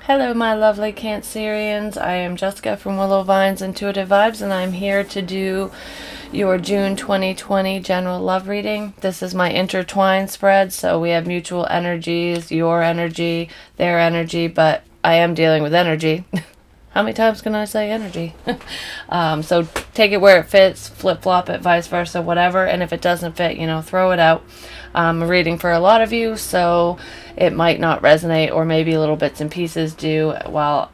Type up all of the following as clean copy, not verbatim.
Hello, my lovely Cancerians. I am Jessica from Willow Vines Intuitive Vibes, and I'm here to do your June 2020 general love reading. This is my intertwined spread, so we have mutual energies, your energy, their energy, but I am dealing with energy. How many times can I say energy? So take it where it fits, flip-flop it, vice versa, whatever. And if it doesn't fit, throw it out. I'm reading for a lot of you, so it might not resonate, or maybe little bits and pieces do, while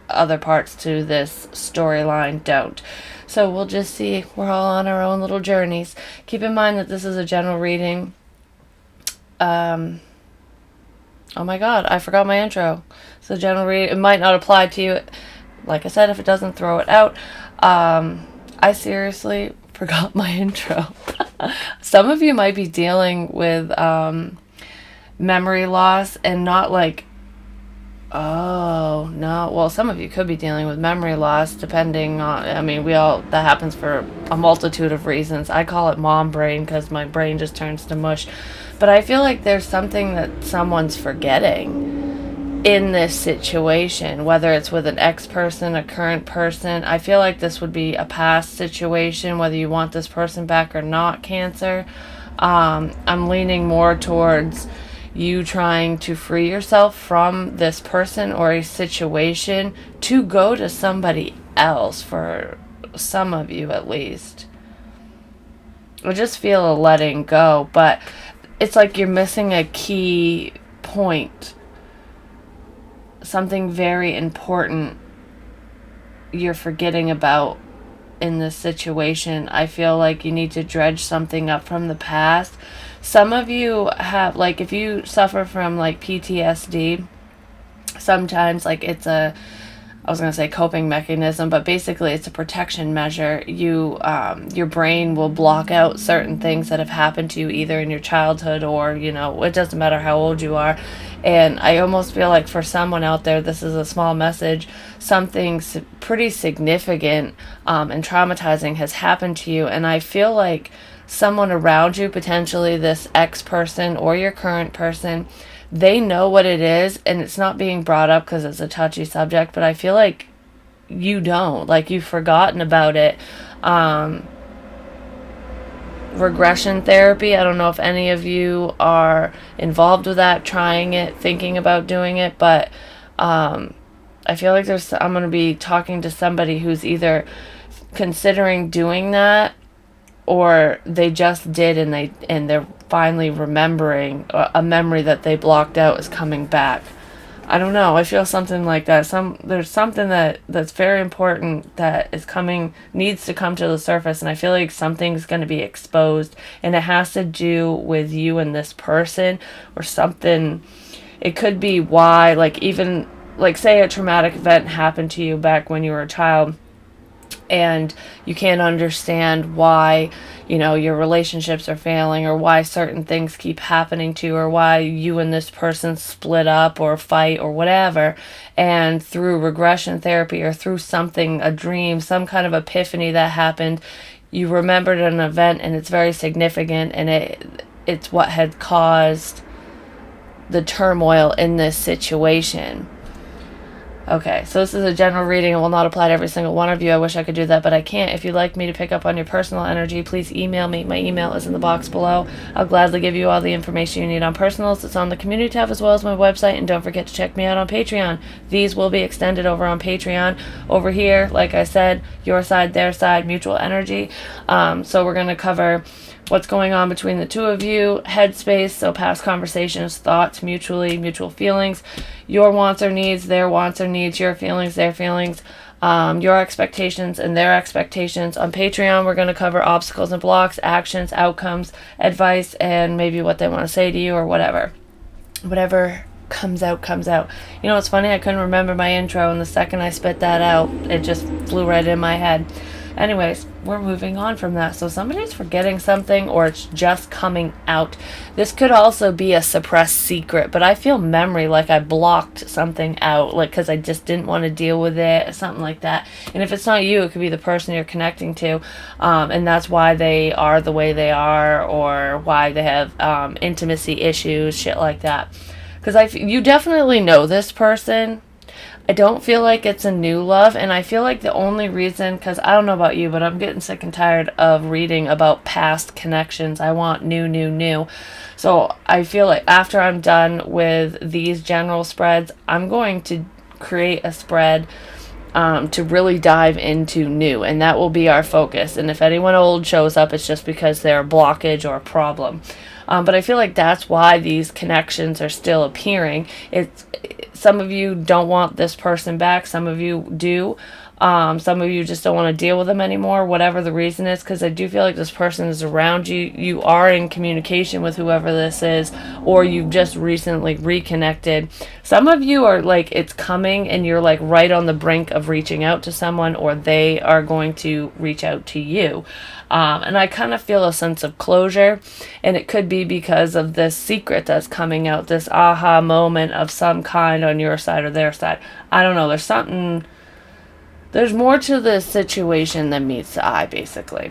other parts to this storyline don't. So we'll just see. We're all on our own little journeys. Keep in mind that this is a general reading. Oh my god, I forgot my intro. So general reading, it might not apply to you. Like I said, if it doesn't, throw it out. I seriously forgot my intro. Some of you might be dealing with memory loss, and not like, oh, no. Well, some of you could be dealing with memory loss, depending on, that happens for a multitude of reasons. I call it mom brain because my brain just turns to mush. But I feel like there's something that someone's forgetting in this situation, whether it's with an ex-person, a current person. I feel like this would be a past situation, whether you want this person back or not, Cancer. I'm leaning more towards you trying to free yourself from this person or a situation to go to somebody else, for some of you at least. I just feel a letting go, but it's like you're missing a key point. Something very important you're forgetting about in this situation. I feel like you need to dredge something up from the past. Some of you have, like, if you suffer from like PTSD, sometimes like it's a, I was going to say coping mechanism, but basically it's a protection measure. Your brain will block out certain things that have happened to you either in your childhood or, it doesn't matter how old you are. And I almost feel like for someone out there, this is a small message. Something pretty significant and traumatizing has happened to you. And I feel like someone around you, potentially this ex-person or your current person, they know what it is, and it's not being brought up because it's a touchy subject, but I feel like you don't. Like, you've forgotten about it. Regression therapy, I don't know if any of you are involved with that, trying it, thinking about doing it, but I feel like I'm going to be talking to somebody who's either considering doing that, or they just did and they're finally remembering a memory that they blocked out is coming back. I don't know. I feel something like that. There's something that's very important that needs to come to the surface, and I feel like something's going to be exposed, and it has to do with you and this person or something. It could be why, like, even like say a traumatic event happened to you back when you were a child, and you can't understand why, your relationships are failing, or why certain things keep happening to you, or why you and this person split up or fight or whatever. And through regression therapy or through something, a dream, some kind of epiphany that happened, you remembered an event and it's very significant, and it's what had caused the turmoil in this situation. Okay, so this is a general reading. It will not apply to every single one of you. I wish I could do that, but I can't. If you'd like me to pick up on your personal energy, please email me. My email is in the box below. I'll gladly give you all the information you need on personals. It's on the community tab as well as my website, and don't forget to check me out on Patreon. These will be extended over on Patreon. Over here, like I said, your side, their side, mutual energy. So we're going to cover what's going on between the two of you, headspace, so past conversations, thoughts, mutual feelings, your wants or needs, their wants or needs, your feelings, their feelings, your expectations and their expectations. On Patreon, we're going to cover obstacles and blocks, actions, outcomes, advice, and maybe what they want to say to you or whatever. Whatever comes out, comes out. It's funny, I couldn't remember my intro, and the second I spit that out, it just flew right in my head. Anyways, we're moving on from that. So somebody's forgetting something, or it's just coming out. This could also be a suppressed secret, but I feel memory, like I blocked something out, like because I just didn't want to deal with it, something like that. And if it's not you, it could be the person you're connecting to, and that's why they are the way they are, or why they have intimacy issues, shit like that. Because you definitely know this person. I don't feel like it's a new love, and I feel like the only reason, because I don't know about you, but I'm getting sick and tired of reading about past connections. I want new, new, new. So I feel like after I'm done with these general spreads, I'm going to create a spread to really dive into new, and that will be our focus. And if anyone old shows up, it's just because they're a blockage or a problem. But I feel like that's why these connections are still appearing. It's some of you don't want this person back. Some of you do. Some of you just don't want to deal with them anymore, whatever the reason is, because I do feel like this person is around you. You are in communication with whoever this is, or you've just recently reconnected. Some of you are like, it's coming and you're like right on the brink of reaching out to someone, or they are going to reach out to you. And I kind of feel a sense of closure, and it could be because of this secret that's coming out, this aha moment of some kind on your side or their side. I don't know. There's more to this situation than meets the eye, basically.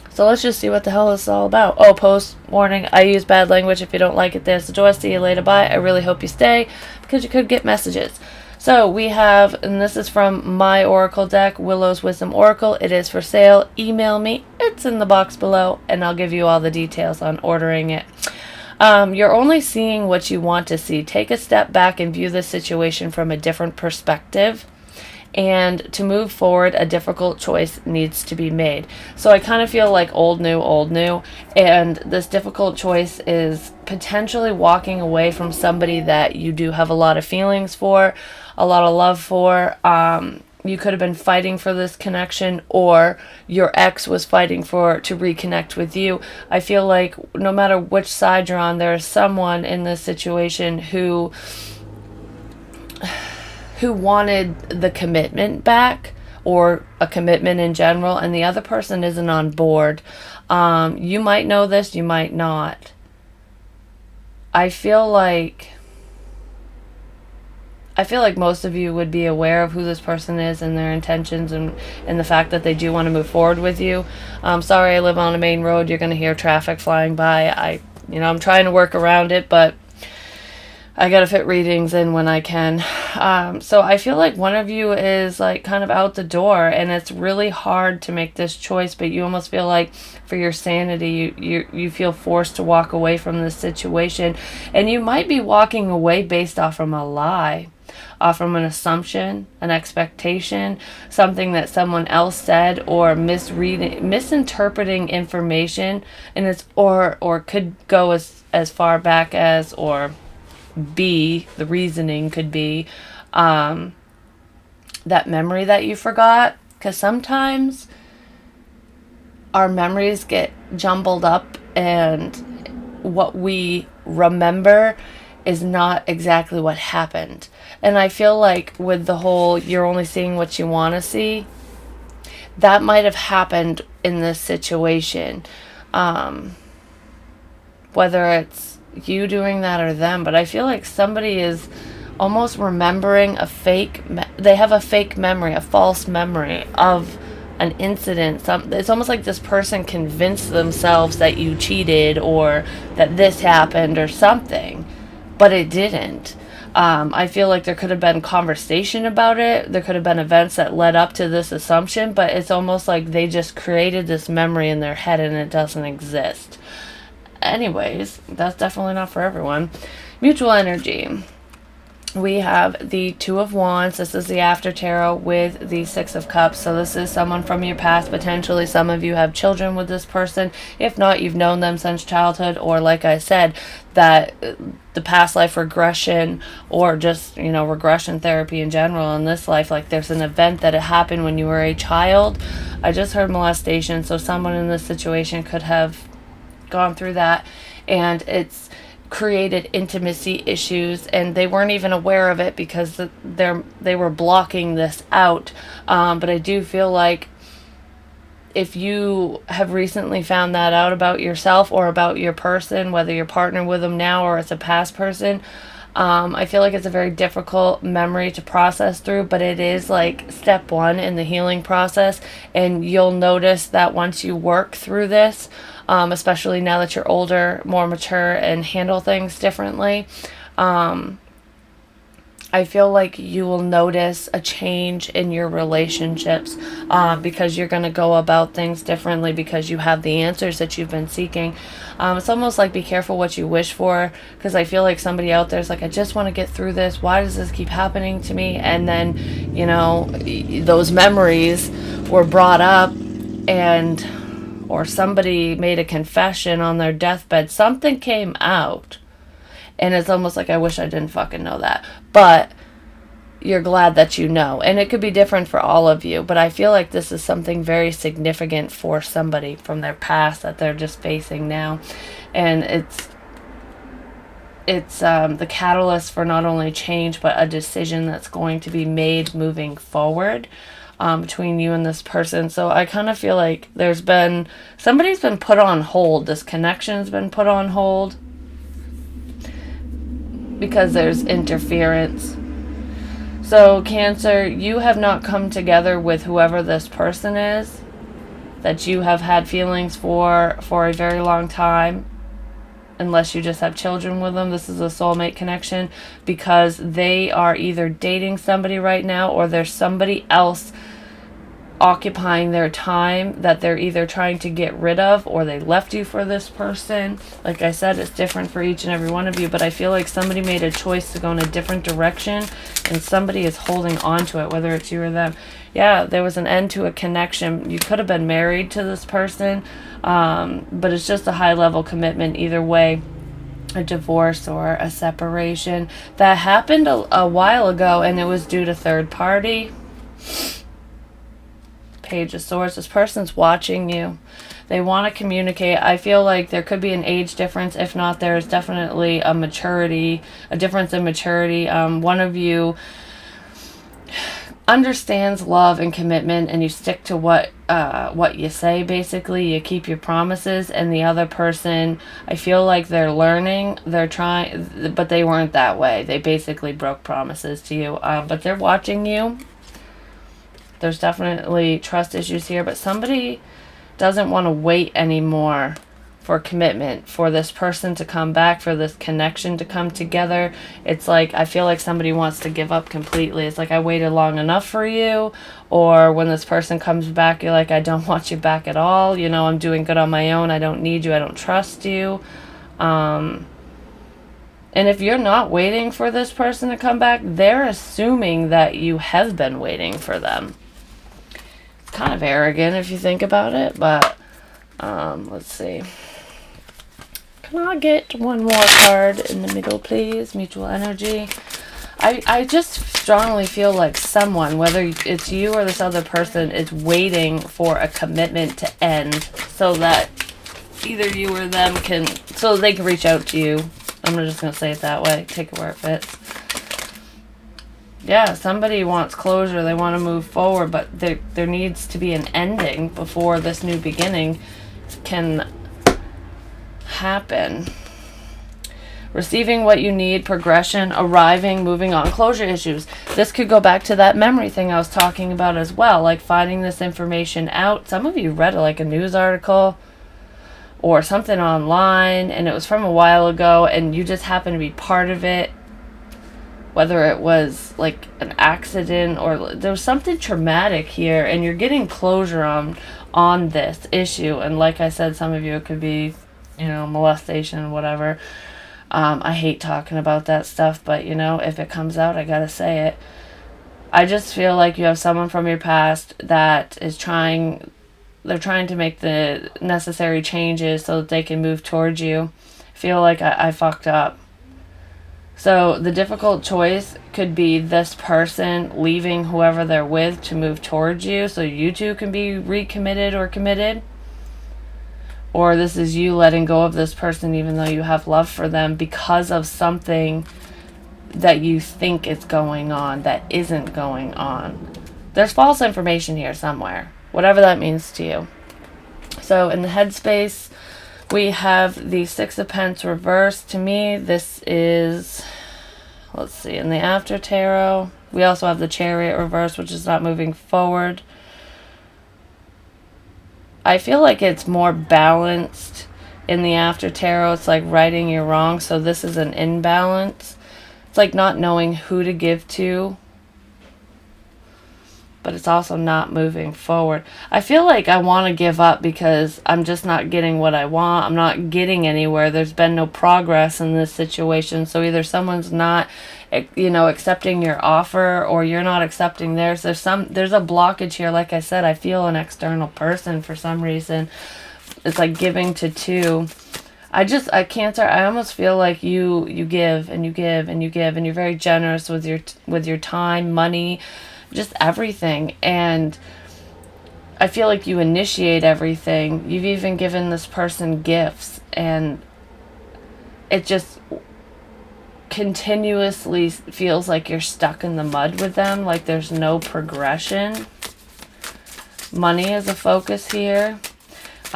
So let's just see what the hell this is all about. Oh, post warning, I use bad language. If you don't like it, there's the door. See you later, bye. I really hope you stay, because you could get messages. So we have, and this is from my Oracle deck, Willow's Wisdom Oracle. It is for sale. Email me. It's in the box below, and I'll give you all the details on ordering it. You're only seeing what you want to see. Take a step back and view this situation from a different perspective. And to move forward, a difficult choice needs to be made. So I kind of feel like old, new. And this difficult choice is potentially walking away from somebody that you do have a lot of feelings for, a lot of love for. You could have been fighting for this connection, or your ex was fighting to reconnect with you. I feel like no matter which side you're on, there is someone in this situation who wanted the commitment back, or a commitment in general, and the other person isn't on board. You might know this, you might not. I feel like most of you would be aware of who this person is and their intentions, and the fact that they do want to move forward with you. Sorry, I live on a main road. You're going to hear traffic flying by. I'm trying to work around it, but I gotta fit readings in when I can. So I feel like one of you is like kind of out the door, and it's really hard to make this choice, but you almost feel like for your sanity, you feel forced to walk away from this situation. And you might be walking away based off from a lie, off from an assumption, an expectation, something that someone else said, or misinterpreting information, and it's or could go as far back as, or the reasoning could be that memory that you forgot, because sometimes our memories get jumbled up, and what we remember is not exactly what happened. And I feel like with the whole you're only seeing what you want to see, that might have happened in this situation, whether it's you doing that or them. But I feel like somebody is almost remembering they have a fake memory, a false memory of an incident. It's almost like this person convinced themselves that you cheated, or that this happened or something, but it didn't. I feel like there could have been conversation about it. There could have been events that led up to this assumption, but it's almost like they just created this memory in their head and it doesn't exist. Anyways, that's definitely not for everyone. Mutual energy. We have the Two of Wands. This is the after tarot with the Six of Cups. So this is someone from your past. Potentially some of you have children with this person. If not, you've known them since childhood, or like I said, that the past life regression, or just, regression therapy in general in this life. Like there's an event that had happened when you were a child. I just heard molestation. So someone in this situation could have gone through that, and it's created intimacy issues, and they weren't even aware of it because they were blocking this out. But I do feel like if you have recently found that out about yourself or about your person, whether you're partnered with them now or it's a past person, I feel like it's a very difficult memory to process through, but it is like step one in the healing process. And you'll notice that once you work through this, especially now that you're older, more mature, and handle things differently, I I feel like you will notice a change in your relationships because you're going to go about things differently because you have the answers that you've been seeking. It's almost like be careful what you wish for, because I feel like somebody out there is like, I just want to get through this. Why does this keep happening to me? And then, you know, those memories were brought up, and or somebody made a confession on their deathbed. Something came out. And it's almost like, I wish I didn't fucking know that. But you're glad that you know. And it could be different for all of you. But I feel like this is something very significant for somebody from their past that they're just facing now. And it's the catalyst for not only change, but a decision that's going to be made moving forward between you and this person. So I kind of feel like somebody's been put on hold. This connection's been put on hold, because there's interference. So Cancer, you have not come together with whoever this person is that you have had feelings for a very long time, unless you just have children with them. This is a soulmate connection, because they are either dating somebody right now, or there's somebody else occupying their time that they're either trying to get rid of, or they left you for this person. Like I said, it's different for each and every one of you, but I feel like somebody made a choice to go in a different direction, and somebody is holding on to it, whether it's you or them. Yeah, there was an end to a connection. You could have been married to this person, but it's just a high level commitment either way. A divorce or a separation that happened a while ago, and it was due to third party. Page of Swords. This person's watching you. They want to communicate. I feel like there could be an age difference. If not, there's definitely a difference in maturity. One of you understands love and commitment, and you stick to what you say. Basically, you keep your promises. And the other person, I feel like they're learning. They're trying, but they weren't that way. They basically broke promises to you. But they're watching you. There's definitely trust issues here, but somebody doesn't want to wait anymore for commitment, for this person to come back, for this connection to come together. It's like, I feel like somebody wants to give up completely. It's like, I waited long enough for you. Or when this person comes back, you're like, I don't want you back at all. You know, I'm doing good on my own. I don't need you. I don't trust you. And if you're not waiting for this person to come back, they're assuming that you have been waiting for them. Kind of arrogant if you think about it, but let's see. Can I get one more card in the middle, please? Mutual energy. I just strongly feel like someone, whether it's you or this other person, is waiting for a commitment to end so that either you or them so they can reach out to you. I'm just going to say it that way. Take it where it fits. Yeah, somebody wants closure. They want to move forward, but there needs to be an ending before this new beginning can happen. Receiving what you need, progression, arriving, moving on, closure issues. This could go back to that memory thing I was talking about as well, like finding this information out. Some of you read like a news article or something online, and it was from a while ago, and you just happened to be part of it. Whether it was like an accident or there was something traumatic here, and you're getting closure on this issue. And like I said, some of you, it could be, you know, molestation, whatever. I hate talking about that stuff, but you know, if it comes out, I gotta say it. I just feel like you have someone from your past that is they're trying to make the necessary changes so that they can move towards you. I feel like I fucked up. So the difficult choice could be this person leaving whoever they're with to move towards you so you two can be recommitted or committed. Or this is you letting go of this person even though you have love for them because of something that you think is going on that isn't going on. There's false information here somewhere, whatever that means to you. So in the headspace, we have the Six of Pentacles reversed. To me, this is, let's see, in the After Tarot, we also have the Chariot reversed, which is not moving forward. I feel like it's more balanced in the After Tarot. It's like righting your wrong, so this is an imbalance. It's like not knowing who to give to, but it's also not moving forward. I feel like I want to give up because I'm just not getting what I want. I'm not getting anywhere. There's been no progress in this situation. So either someone's not, accepting your offer, or you're not accepting theirs. There's a blockage here. Like I said, I feel an external person for some reason. It's like giving to two. Cancer, I almost feel like you give and you give and you give, and you're very generous with your time, money, just everything. And I feel like you initiate everything. You've even given this person gifts, and it just continuously feels like you're stuck in the mud with them, like there's no progression. Money is a focus here.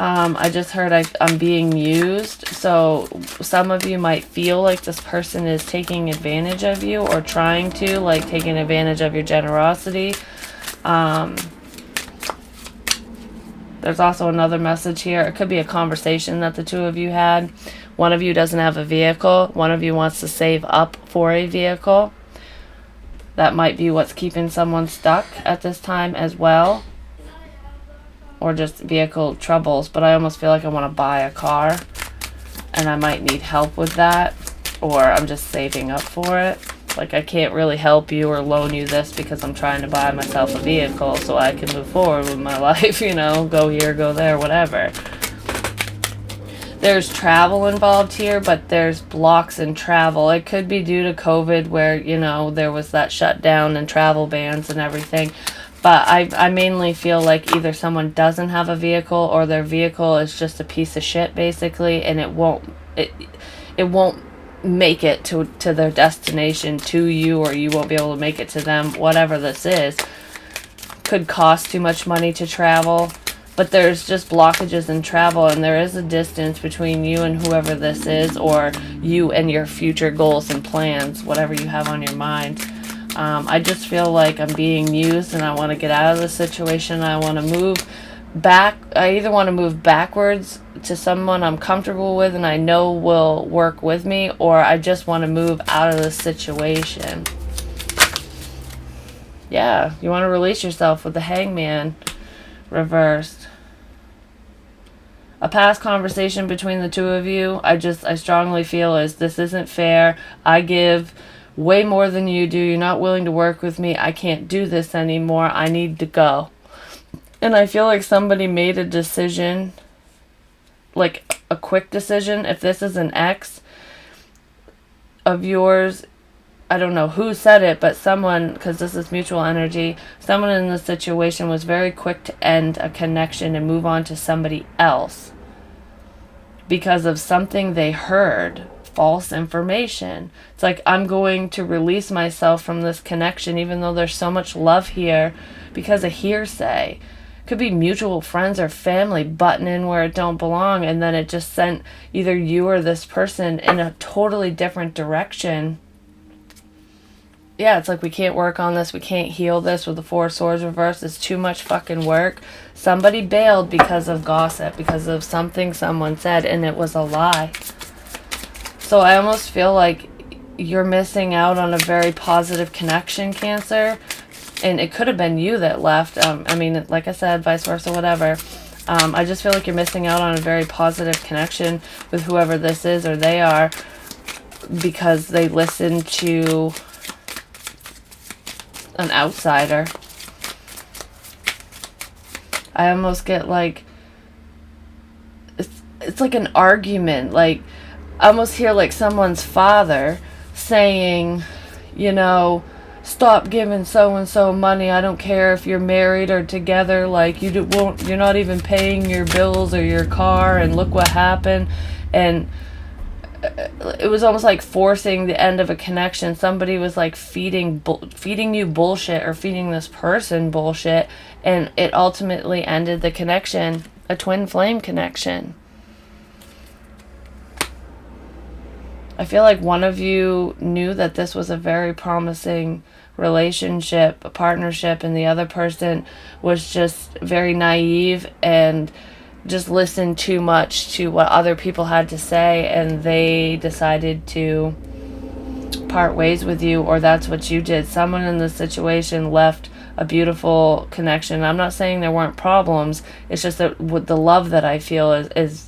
I just heard I'm being used. So some of you might feel like this person is taking advantage of you, or trying to, like, taking advantage of your generosity. There's also another message here. It could be a conversation that the two of you had. One of you doesn't have a vehicle. One of you wants to save up for a vehicle. That might be what's keeping someone stuck at this time as well. Or just vehicle troubles, but I almost feel like I want to buy a car, and I might need help with that, or I'm just saving up for it. Like, I can't really help you or loan you this because I'm trying to buy myself a vehicle so I can move forward with my life, go here, go there, whatever. There's travel involved here, but there's blocks in travel. It could be due to COVID, where, there was that shutdown and travel bans and everything. But I mainly feel like either someone doesn't have a vehicle, or their vehicle is just a piece of shit, basically, and it won't make it to their destination, to you, or you won't be able to make it to them. Whatever this is, could cost too much money to travel. But there's just blockages in travel, and there is a distance between you and whoever this is, or you and your future goals and plans, whatever you have on your mind. I just feel like I'm being used, and I want to get out of the situation. I want to move back. I either want to move backwards to someone I'm comfortable with and I know will work with me, or I just want to move out of the situation. Yeah, you want to release yourself with the Hangman reversed. A past conversation between the two of you, I strongly feel is, this isn't fair. I give way more than you do. You're not willing to work with me. I can't do this anymore. I need to go. And I feel like somebody made a decision, like a quick decision. If this is an ex of yours, I don't know who said it, but someone, because this is mutual energy, someone in this situation was very quick to end a connection and move on to somebody else because of something they heard. False information. It's like, I'm going to release myself from this connection, even though there's so much love here, because of hearsay. Could be mutual friends or family butting in where it don't belong, and then it just sent either you or this person in a totally different direction. Yeah, it's like, we can't work on this, we can't heal this with the Four of Swords reversed. It's too much fucking work. Somebody bailed because of gossip, because of something someone said, and it was a lie. So I almost feel like you're missing out on a very positive connection, Cancer. And it could have been you that left. Like I said, vice versa, whatever. I just feel like you're missing out on a very positive connection with whoever this is, or they are, because they listened to an outsider. I almost get like, it's like an argument, like, I almost hear like someone's father saying, stop giving so-and-so money. I don't care if you're married or together. Like, you're not even paying your bills or your car, and look what happened. And it was almost like forcing the end of a connection. Somebody was like feeding you bullshit, or feeding this person bullshit, and it ultimately ended the connection, a twin flame connection. I feel like one of you knew that this was a very promising relationship, a partnership, and the other person was just very naive and just listened too much to what other people had to say, and they decided to part ways with you, or that's what you did. Someone in this situation left a beautiful connection. I'm not saying there weren't problems. It's just that with the love that I feel is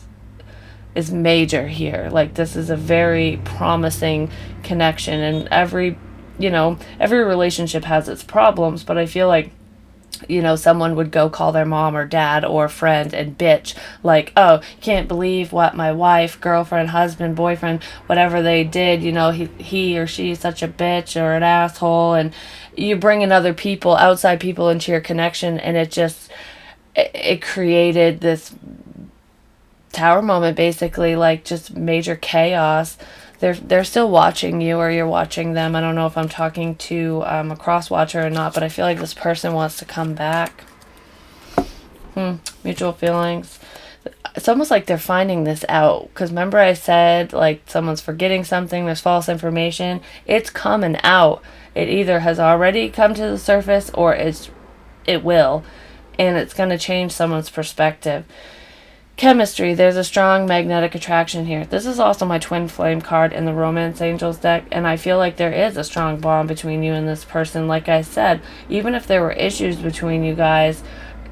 major here. Like, this is a very promising connection, and every relationship has its problems, but I feel like, someone would go call their mom or dad or friend and bitch, like, oh, can't believe what my wife, girlfriend, husband, boyfriend, whatever they did, he or she is such a bitch or an asshole, and you bring in other people, outside people, into your connection, and it created this tower moment, basically, like just major chaos. They're still watching you, or you're watching them. I don't know if I'm talking to a cross watcher or not, but I feel like this person wants to come back. Mutual feelings. It's almost like they're finding this out, because remember I said, like, someone's forgetting something, there's false information. It's coming out. It either has already come to the surface, or it will, and it's going to change someone's perspective. Chemistry. There's a strong magnetic attraction here. This is also my twin flame card in the Romance Angels deck, and I feel like there is a strong bond between you and this person. Like I said, even if there were issues between you guys,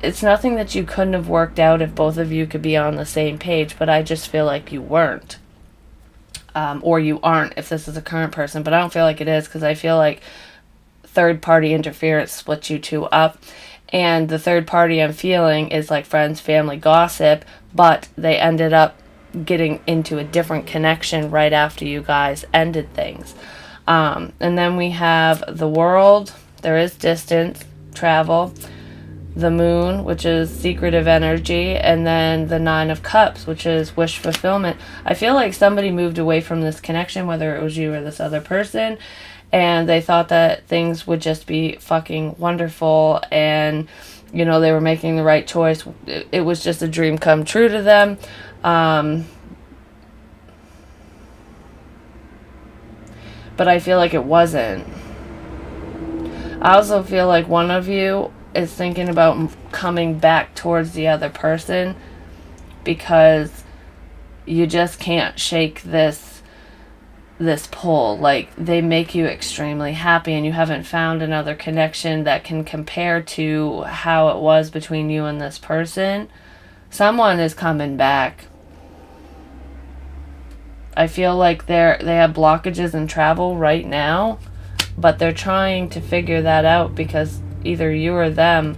it's nothing that you couldn't have worked out if both of you could be on the same page, but I just feel like you weren't. Or you aren't if this is a current person, but I don't feel like it is, because I feel like third-party interference split you two up. And the third party I'm feeling is like friends, family, gossip, but they ended up getting into a different connection right after you guys ended things. And then we have the World. There is distance, travel. The Moon, which is secretive energy. And then the Nine of Cups, which is wish fulfillment. I feel like somebody moved away from this connection, whether it was you or this other person, and they thought that things would just be fucking wonderful, and they were making the right choice. It was just a dream come true to them. But I feel like it wasn't. I also feel like one of you is thinking about coming back towards the other person, because you just can't shake this pull. Like, they make you extremely happy, and you haven't found another connection that can compare to how it was between you and this person. Someone is coming back. I feel like they have blockages in travel right now, but they're trying to figure that out, because either you or them,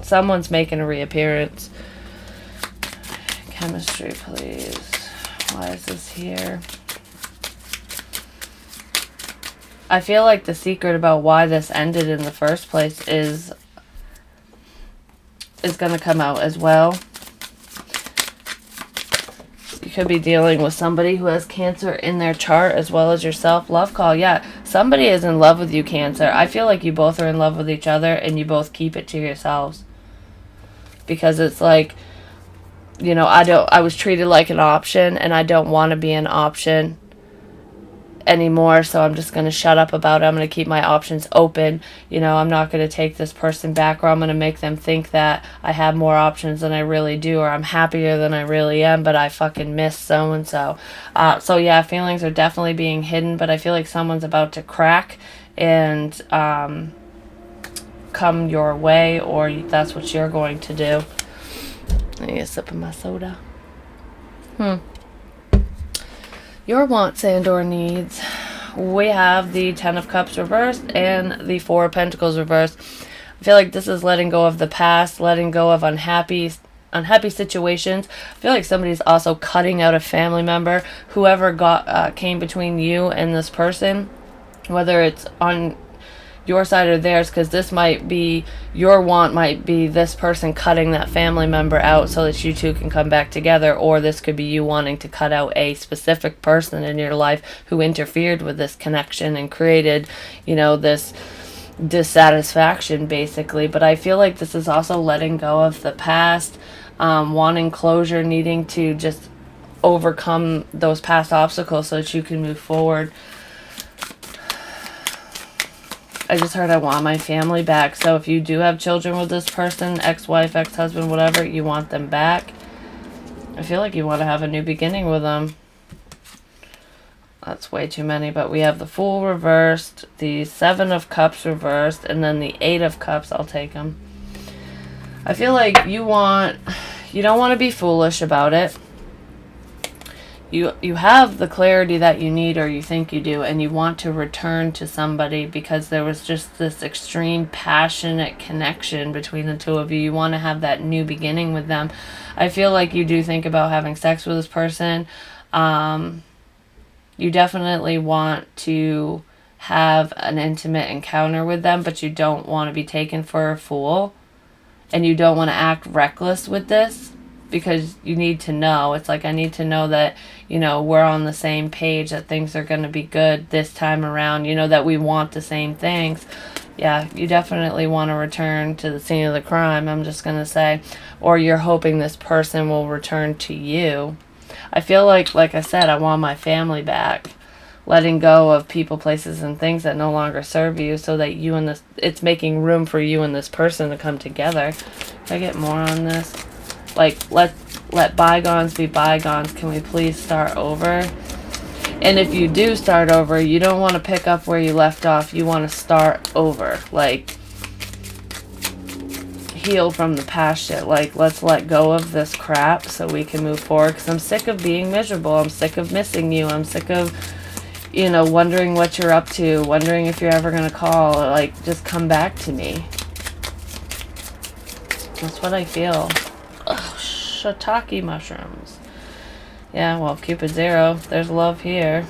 someone's making a reappearance. Chemistry, please. Why is this here? I feel like the secret about why this ended in the first place is going to come out as well. You could be dealing with somebody who has Cancer in their chart, as well as yourself. Love call. Yeah, somebody is in love with you, Cancer. I feel like you both are in love with each other, and you both keep it to yourselves. Because it's like, I was treated like an option, and I don't want to be an option anymore, so I'm just going to shut up about it. I'm going to keep my options open. I'm not going to take this person back, or I'm going to make them think that I have more options than I really do, or I'm happier than I really am, but I fucking miss so-and-so. So yeah, feelings are definitely being hidden, but I feel like someone's about to crack and come your way, or that's what you're going to do. I need a sip of my soda. Your wants and/or needs. We have the Ten of Cups reversed and the Four of Pentacles reversed. I feel like this is letting go of the past, letting go of unhappy situations. I feel like somebody's also cutting out a family member. Whoever came between you and this person, whether it's on your side or theirs, because this might be, your want might be this person cutting that family member out so that you two can come back together, or this could be you wanting to cut out a specific person in your life who interfered with this connection and created, this dissatisfaction, basically. But I feel like this is also letting go of the past, wanting closure, needing to just overcome those past obstacles so that you can move forward. I just heard I want my family back. So if you do have children with this person, ex-wife, ex-husband, whatever, you want them back. I feel like you want to have a new beginning with them. That's way too many, but we have the Fool reversed, the Seven of Cups reversed, and then the Eight of Cups. I'll take them. I feel like you don't want to be foolish about it. You have the clarity that you need, or you think you do, and you want to return to somebody because there was just this extreme passionate connection between the two of you. You want to have that new beginning with them. I feel like you do think about having sex with this person. You definitely want to have an intimate encounter with them, but you don't want to be taken for a fool, and you don't want to act reckless with this. Because you need to know. It's like, I need to know that, we're on the same page, that things are going to be good this time around, that we want the same things. Yeah, you definitely want to return to the scene of the crime, I'm just going to say. Or you're hoping this person will return to you. I feel like I said, I want my family back. Letting go of people, places, and things that no longer serve you, so that it's making room for you and this person to come together. Can I get more on this? Like, let bygones be bygones. Can we please start over? And if you do start over, you don't want to pick up where you left off. You want to start over. Like, heal from the past shit. Like, let's let go of this crap so we can move forward. Because I'm sick of being miserable. I'm sick of missing you. I'm sick of, wondering what you're up to. Wondering if you're ever going to call. Like, just come back to me. That's what I feel. Ugh, shiitake mushrooms. Yeah, well, Cupid 0. There's love here.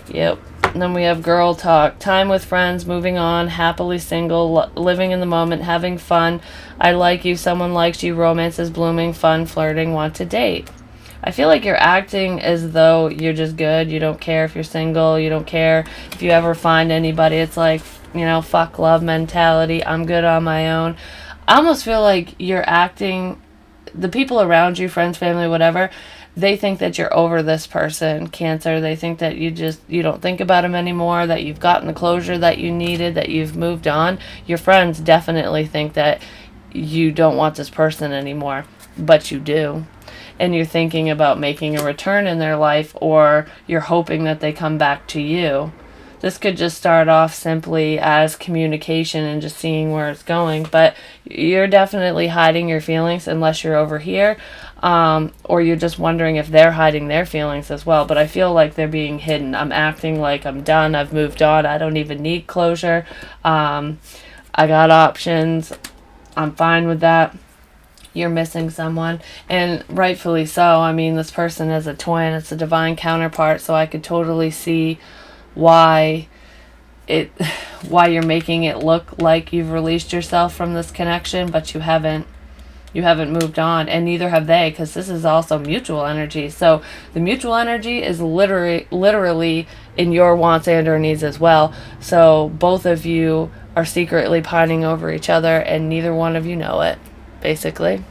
Yep. And then we have girl talk. Time with friends, moving on, happily single, living in the moment, having fun. I like you, someone likes you, romance is blooming, fun, flirting, want to date. I feel like you're acting as though you're just good. You don't care if you're single. You don't care if you ever find anybody. It's like, fuck love mentality. I'm good on my own. I almost feel like you're acting, the people around you, friends, family, whatever, they think that you're over this person, Cancer. They think that you don't think about them anymore, that you've gotten the closure that you needed, that you've moved on. Your friends definitely think that you don't want this person anymore, but you do. And you're thinking about making a return in their life, or you're hoping that they come back to you. This could just start off simply as communication and just seeing where it's going. But you're definitely hiding your feelings unless you're over here. Or you're just wondering if they're hiding their feelings as well. But I feel like they're being hidden. I'm acting like I'm done. I've moved on. I don't even need closure. I got options. I'm fine with that. You're missing someone. And rightfully so. I mean, this person is a twin. It's a divine counterpart. So I could totally see why you're making it look like you've released yourself from this connection, but you haven't moved on, and neither have they, because this is also mutual energy. So the mutual energy is literally in your wants and or needs as well. So both of you are secretly pining over each other, and neither one of you know it, basically.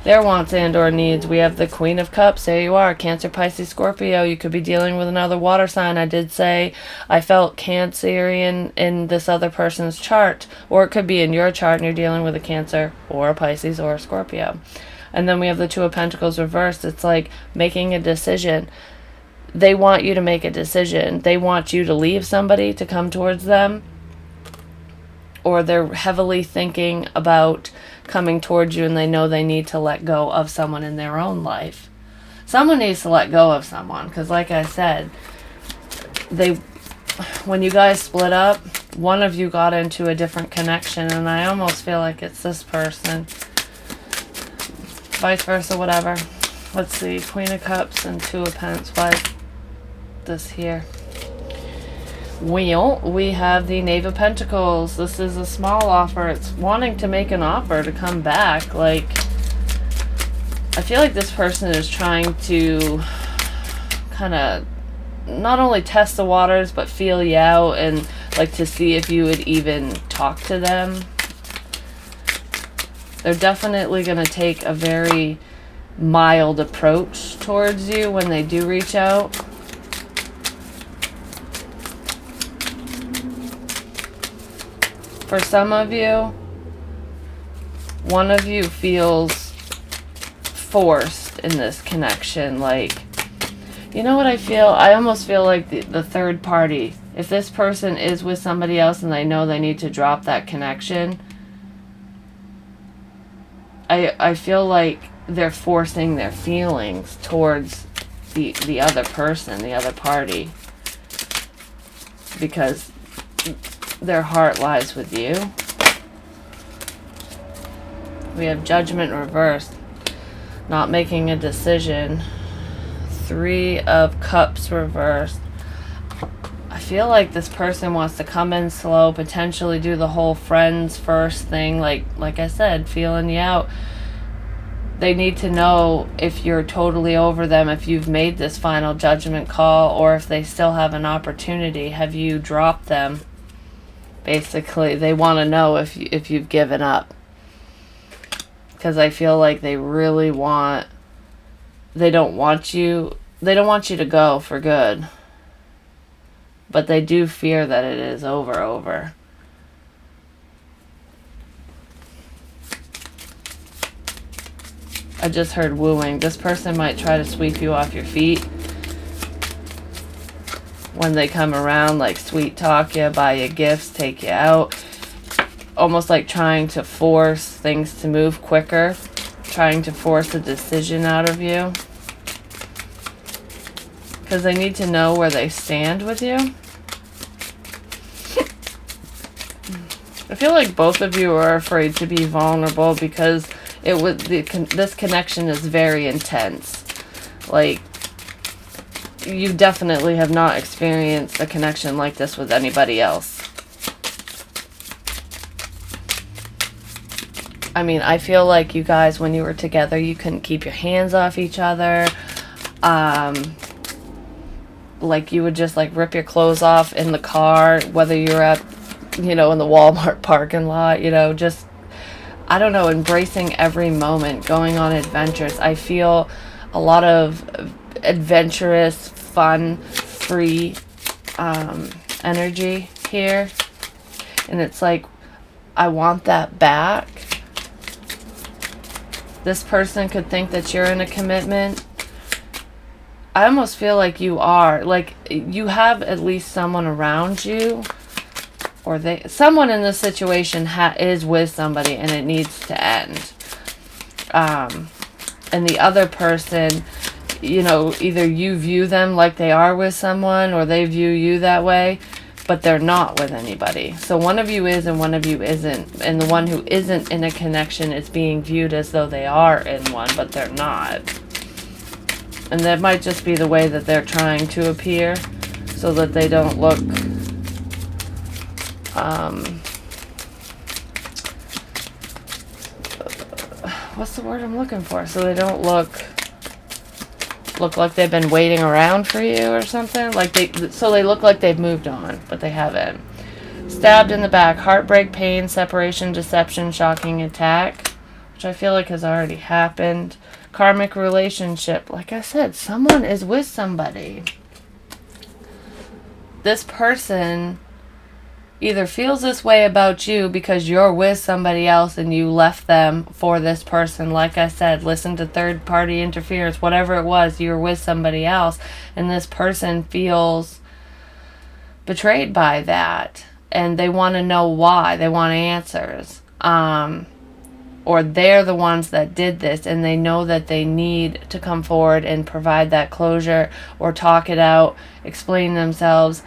Their wants and or needs. We have the Queen of Cups. There you are. Cancer, Pisces, Scorpio. You could be dealing with another water sign. I did say I felt Cancerian in this other person's chart. Or it could be in your chart and you're dealing with a Cancer or a Pisces or a Scorpio. And then we have the Two of Pentacles reversed. It's like making a decision. They want you to make a decision. They want you to leave somebody to come towards them. Or they're heavily thinking about coming towards you, and they know they need to let go of someone in their own life. Someone needs to let go of someone, because like I said, when you guys split up, one of you got into a different connection, and I almost feel like it's this person. Vice versa, whatever. Let's see, Queen of Cups and Two of Pentacles. Why is this here? Well, we have the Knave of Pentacles. This is a small offer. It's wanting to make an offer to come back. Like, I feel like this person is trying to kind of not only test the waters, but feel you out and like to see if you would even talk to them. They're definitely going to take a very mild approach towards you when they do reach out. For some of you, one of you feels forced in this connection. Like, You know what I feel? I almost feel like the third party. If this person is with somebody else and they know they need to drop that connection, I feel like they're forcing their feelings towards the other person, the other party, because their heart lies with you. We have judgment reversed, not making a decision. 3 of Cups reversed. I feel like this person wants to come in slow, potentially do the whole friends first thing, like I said, feeling you out. They need to know if you're totally over them, if you've made this final judgment call, or if they still have an opportunity. Have you dropped them? Basically, they want to know if you've given up. Because I feel like they really want... They don't want you to go for good. But they do fear that it is over. I just heard wooing. This person might try to sweep you off your feet when they come around, like sweet talk you, buy you gifts, take you out. Almost like trying to force things to move quicker, trying to force a decision out of you. Because they need to know where they stand with you. I feel like both of you are afraid to be vulnerable because this connection is very intense. Like, you definitely have not experienced a connection like this with anybody else. I mean, I feel like you guys, when you were together, you couldn't keep your hands off each other. Like, you would just, like, rip your clothes off in the car, whether you're at, in the Walmart parking lot, just, I don't know, embracing every moment, going on adventures. I feel a lot of adventurous, fun, free energy here. And it's like, I want that back. This person could think that you're in a commitment. I almost feel like you are. Like, you have at least someone around you, or someone in this situation is with somebody, and it needs to end. And the other person, either you view them like they are with someone, or they view you that way, but they're not with anybody. So one of you is and one of you isn't. And the one who isn't in a connection is being viewed as though they are in one, but they're not. And that might just be the way that they're trying to appear, so that they don't look what's the word I'm looking for? So they don't look like they've been waiting around for you or something. So they look like they've moved on, but they haven't. Stabbed in the back, heartbreak, pain, separation, deception, shocking attack, which I feel like has already happened. Karmic relationship. Like I said, someone is with somebody. This person either feels this way about you because you're with somebody else and you left them for this person. Like I said, listen to third party interference, whatever it was, you're with somebody else, and this person feels betrayed by that, and they want to know why. They want answers. Or they're the ones that did this, and they know that they need to come forward and provide that closure or talk it out, explain themselves,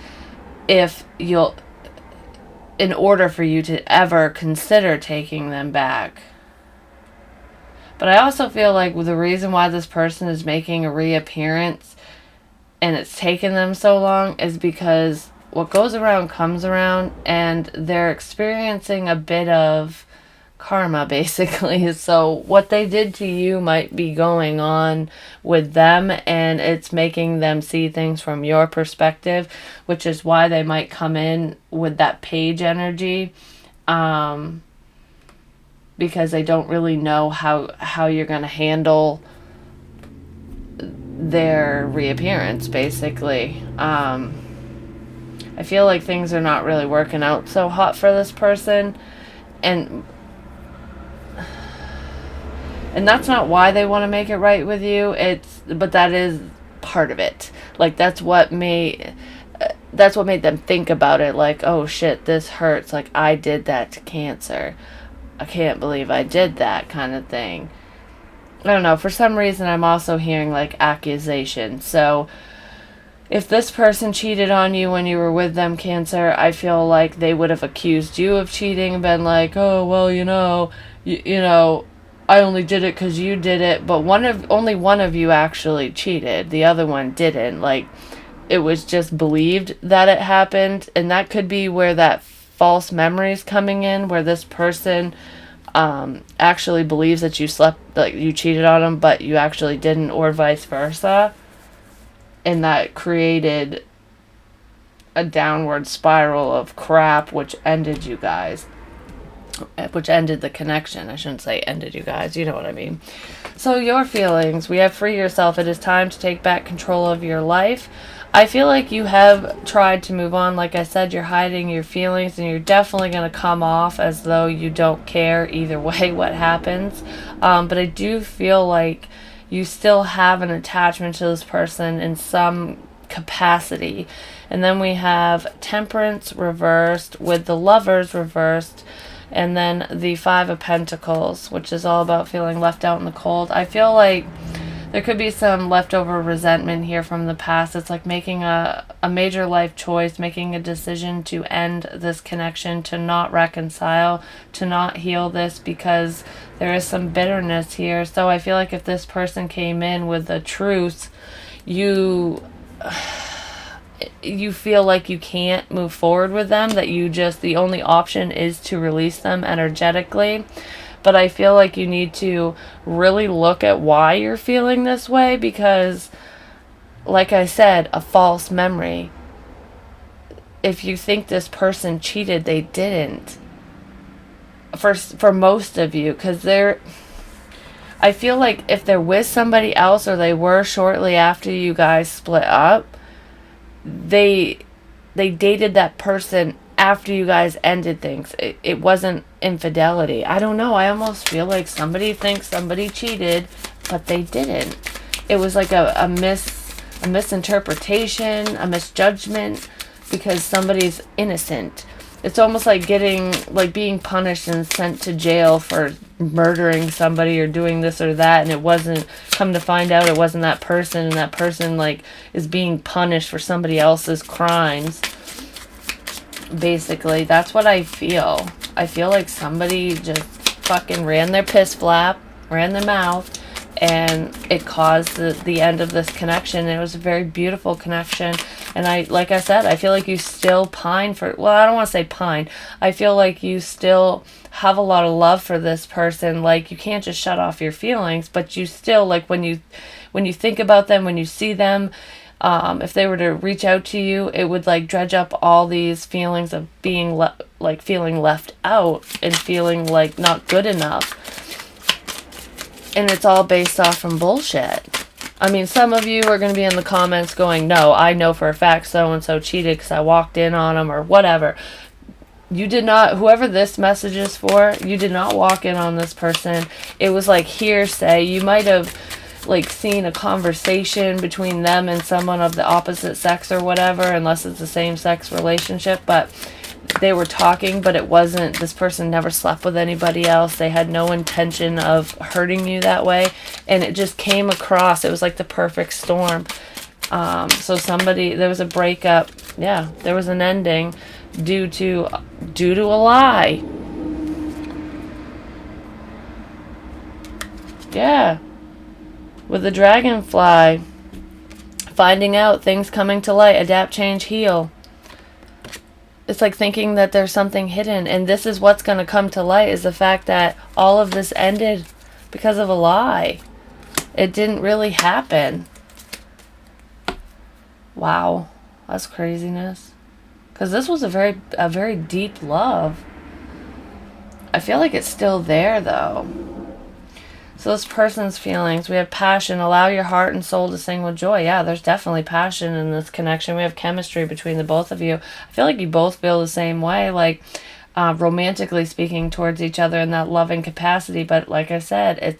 in order for you to ever consider taking them back. But I also feel like the reason why this person is making a reappearance and it's taken them so long is because what goes around comes around, and they're experiencing a bit of karma, basically. So what they did to you might be going on with them, and it's making them see things from your perspective, which is why they might come in with that page energy, because they don't really know how you're going to handle their reappearance, basically. I feel like things are not really working out so hot for this person, and that's not why they want to make it right with you. But that is part of it. Like that's what made them think about it, like, oh shit, this hurts, like I did that to Cancer, I can't believe I did that, kind of thing. I don't know, for some reason I'm also hearing like accusation. So if this person cheated on you when you were with them, Cancer, I feel like they would have accused you of cheating and been like, oh, well, I only did it because you did it. But only one of you actually cheated. The other one didn't. Like, it was just believed that it happened. And that could be where that false memory is coming in, where this person actually believes that you cheated on them, but you actually didn't, or vice versa. And that created a downward spiral of crap, which ended you guys. Which ended the connection. I shouldn't say ended you guys. You know what I mean. So your feelings. We have free yourself. It is time to take back control of your life. I feel like you have tried to move on. Like I said, you're hiding your feelings, and you're definitely going to come off as though you don't care either way what happens. But I do feel like you still have an attachment to this person in some capacity. And then we have Temperance reversed with the Lovers reversed, and then the Five of Pentacles, which is all about feeling left out in the cold. I feel like there could be some leftover resentment here from the past. It's like making a major life choice, making a decision to end this connection, to not reconcile, to not heal this, because there is some bitterness here. So I feel like if this person came in with a truce, you feel like you can't move forward with them, that the only option is to release them energetically. But I feel like you need to really look at why you're feeling this way, because, like I said, a false memory. If you think this person cheated, they didn't. For most of you, because I feel like if they're with somebody else, or they were shortly after you guys split up, they dated that person after you guys ended things. It wasn't infidelity. I don't know. I almost feel like somebody thinks somebody cheated, but they didn't. It was like a misinterpretation, a misjudgment, because somebody's innocent. It's almost like being punished and sent to jail for murdering somebody or doing this or that, and it wasn't, come to find out it wasn't that person, and that person like is being punished for somebody else's crimes. Basically, that's what I feel. I feel like somebody just fucking ran their mouth, and it caused the end of this connection. It was a very beautiful connection, and like I said, I feel like you still pine for, well, I don't want to say pine. I feel like you still have a lot of love for this person. Like, you can't just shut off your feelings, but you still, like, when you think about them, when you see them, if they were to reach out to you, it would like dredge up all these feelings of being feeling left out and feeling like not good enough. And it's all based off from bullshit. I mean, some of you are going to be in the comments going, no, I know for a fact so-and-so cheated because I walked in on them or whatever. You did not, whoever this message is for, you did not walk in on this person. It was like hearsay. You might have like seen a conversation between them and someone of the opposite sex or whatever, unless it's the same sex relationship, but they were talking, but it wasn't, this person never slept with anybody else. They had no intention of hurting you that way, and it just came across, it was like the perfect storm. So there was a breakup, yeah, there was an ending due to a lie. Yeah. With the dragonfly, finding out, things coming to light, adapt, change, heal. It's like thinking that there's something hidden, and this is what's going to come to light, is the fact that all of this ended because of a lie. It didn't really happen. Wow, that's craziness. Because this was a very deep love. I feel like it's still there, though. So this person's feelings, we have passion. Allow your heart and soul to sing with joy. Yeah, there's definitely passion in this connection. We have chemistry between the both of you. I feel like you both feel the same way, like romantically speaking towards each other in that loving capacity. But like I said,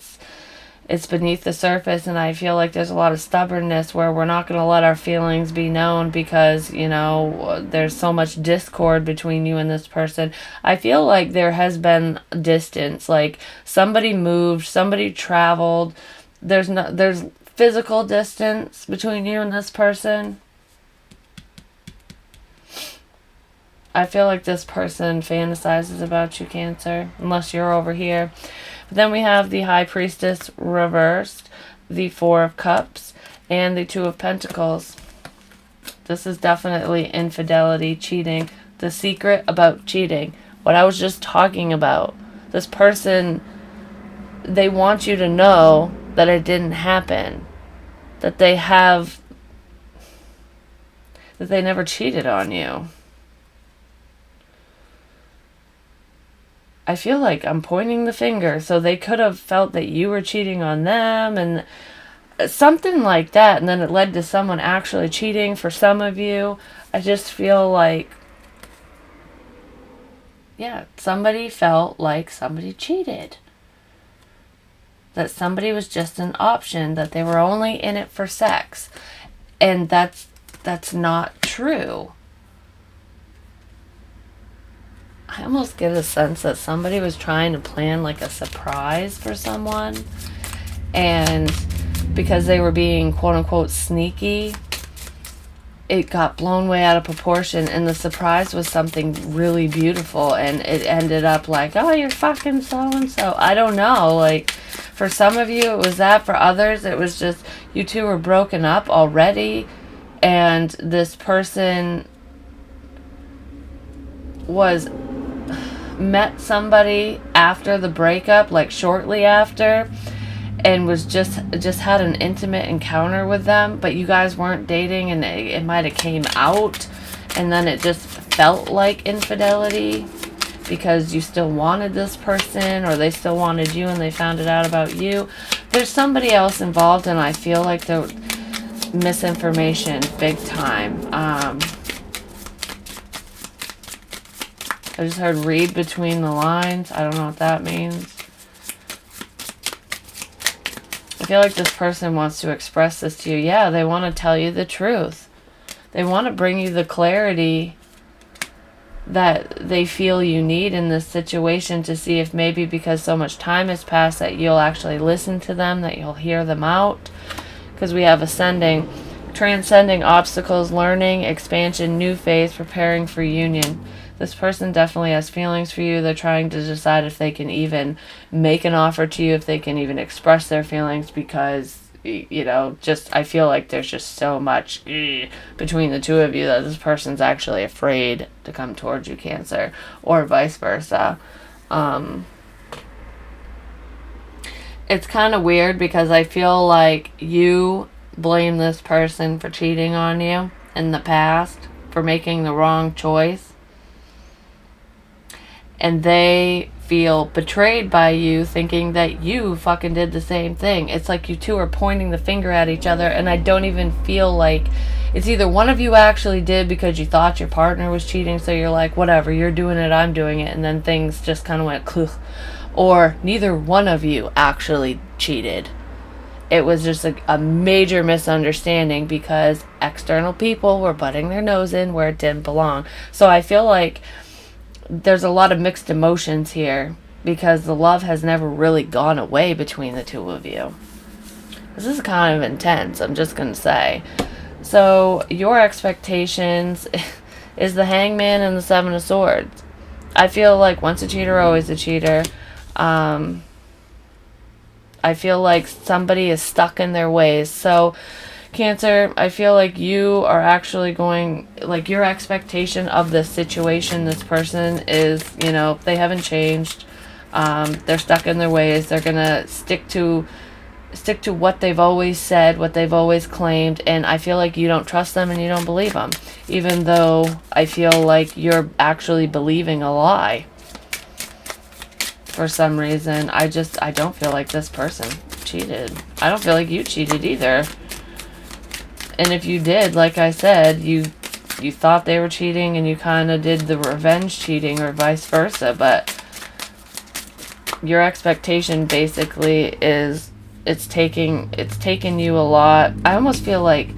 it's beneath the surface, and I feel like there's a lot of stubbornness where we're not going to let our feelings be known because, there's so much discord between you and this person. I feel like there has been distance, like somebody moved, somebody traveled. There's physical distance between you and this person. I feel like this person fantasizes about you, Cancer, unless you're over here. But then we have the High Priestess reversed, the Four of Cups, and the Two of Pentacles. This is definitely infidelity, cheating. The secret about cheating. What I was just talking about. This person, they want you to know that it didn't happen. That they never cheated on you. I feel like I'm pointing the finger, so they could have felt that you were cheating on them and something like that, and then it led to someone actually cheating for some of you. I just feel like, yeah, somebody felt like somebody cheated. That somebody was just an option, that they were only in it for sex. And that's not true. I almost get a sense that somebody was trying to plan like a surprise for someone, and because they were being quote unquote sneaky, it got blown way out of proportion, and the surprise was something really beautiful, and it ended up like, oh, you're fucking so and so. I don't know, like for some of you it was that, for others it was just you two were broken up already, and this person met somebody after the breakup, like shortly after, and was just had an intimate encounter with them, but you guys weren't dating, and it might have came out, and then it just felt like infidelity because you still wanted this person, or they still wanted you and they found it out about you. There's somebody else involved, and I feel like the misinformation big time. I just heard read between the lines. I don't know what that means. I feel like this person wants to express this to you. Yeah, they want to tell you the truth. They want to bring you the clarity that they feel you need in this situation, to see if maybe because so much time has passed that you'll actually listen to them, that you'll hear them out. Because we have ascending, transcending obstacles, learning, expansion, new phase, preparing for union. This person definitely has feelings for you. They're trying to decide if they can even make an offer to you, if they can even express their feelings, because, just I feel like there's just so much between the two of you that this person's actually afraid to come towards you, Cancer, or vice versa. It's kind of weird because I feel like you blame this person for cheating on you in the past, for making the wrong choice. And they feel betrayed by you, thinking that you fucking did the same thing. It's like you two are pointing the finger at each other, and I don't even feel like it's either one of you actually did because you thought your partner was cheating, so you're like, whatever, you're doing it, I'm doing it, and then things just kind of went klugh. Or neither one of you actually cheated. It was just a major misunderstanding because external people were butting their nose in where it didn't belong. So I feel like there's a lot of mixed emotions here because the love has never really gone away between the two of you. This is kind of intense, I'm just going to say. So your expectations is the Hangman and the Seven of Swords. I feel like once a cheater, always a cheater. I feel like somebody is stuck in their ways. So Cancer, I feel like you are actually going, like your expectation of this situation, this person is, they haven't changed. They're stuck in their ways. They're going to stick to what they've always said, what they've always claimed, and I feel like you don't trust them and you don't believe them, even though I feel like you're actually believing a lie. For some reason, I don't feel like this person cheated. I don't feel like you cheated either. And if you did, like I said, you thought they were cheating and you kind of did the revenge cheating or vice versa, but your expectation basically is it's taken you a lot. I almost feel like